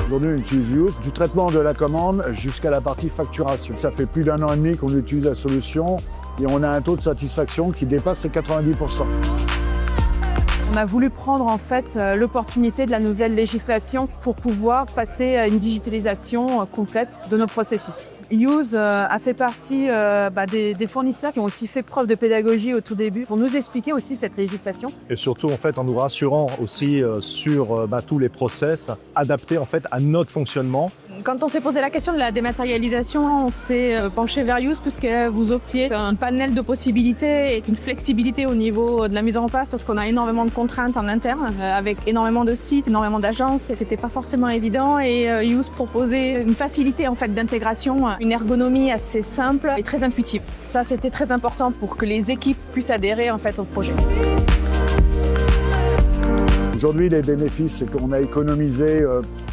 Aujourd'hui, on utilise Use, du traitement de la commande jusqu'à la partie facturation. Ça fait plus d'1 an et demi qu'on utilise la solution et on a un taux de satisfaction qui dépasse les 90%. On a voulu prendre en fait l'opportunité de la nouvelle législation pour pouvoir passer à une digitalisation complète de nos processus. Use a fait partie des fournisseurs qui ont aussi fait preuve de pédagogie au tout début pour nous expliquer aussi cette législation. Et surtout en fait en nous rassurant aussi sur tous les process adaptés en fait à notre fonctionnement. Quand on s'est posé la question de la dématérialisation, on s'est penché vers Use puisque vous offriez un panel de possibilités et une flexibilité au niveau de la mise en place parce qu'on a énormément de contraintes en interne avec énormément de sites, énormément d'agences et c'était pas forcément évident et Use proposait une facilité en fait d'intégration, une ergonomie assez simple et très intuitive. Ça c'était très important pour que les équipes puissent adhérer en fait au projet. Aujourd'hui, les bénéfices, c'est qu'on a économisé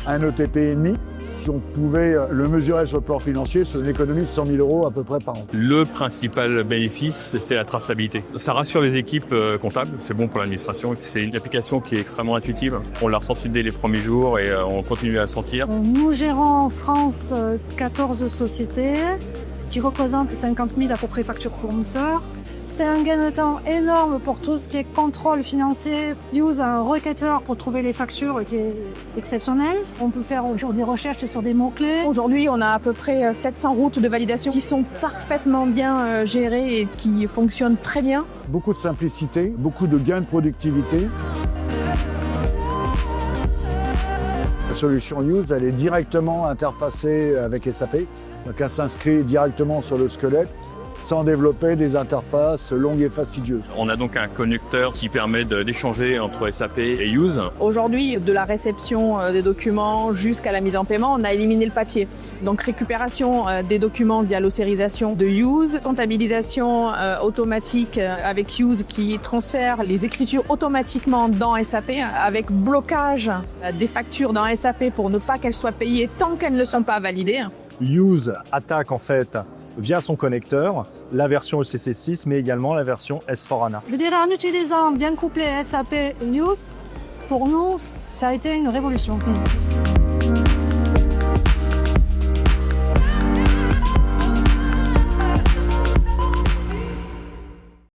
1 ETP et demi. Si on pouvait le mesurer sur le plan financier, c'est une économie de 100 000 € à peu près par an. Le principal bénéfice, c'est la traçabilité. Ça rassure les équipes comptables, c'est bon pour l'administration. C'est une application qui est extrêmement intuitive. On l'a ressenti dès les premiers jours et on continue à la sentir. Nous gérons en France 14 sociétés qui représentent 50 000 à peu près factures fournisseurs. C'est un gain de temps énorme pour tout ce qui est contrôle financier. Use a un requêteur pour trouver les factures qui est exceptionnel. On peut faire des recherches sur des mots-clés. Aujourd'hui, on a à peu près 700 routes de validation qui sont parfaitement bien gérées et qui fonctionnent très bien. Beaucoup de simplicité, beaucoup de gains de productivité. La solution Use, elle est directement interfacée avec SAP. Donc elle s'inscrit directement sur le squelette, sans développer des interfaces longues et fastidieuses. On a donc un connecteur qui permet d'échanger entre SAP et Use. Aujourd'hui, de la réception des documents jusqu'à la mise en paiement, on a éliminé le papier. Donc récupération des documents via l'ossérisation de Use, comptabilisation automatique avec Use qui transfère les écritures automatiquement dans SAP avec blocage des factures dans SAP pour ne pas qu'elles soient payées tant qu'elles ne sont pas validées. Use attaque en fait via son connecteur, la version ECC6, mais également la version S4HANA. Je dirais en utilisant bien couplé SAP et Use, pour nous, ça a été une révolution.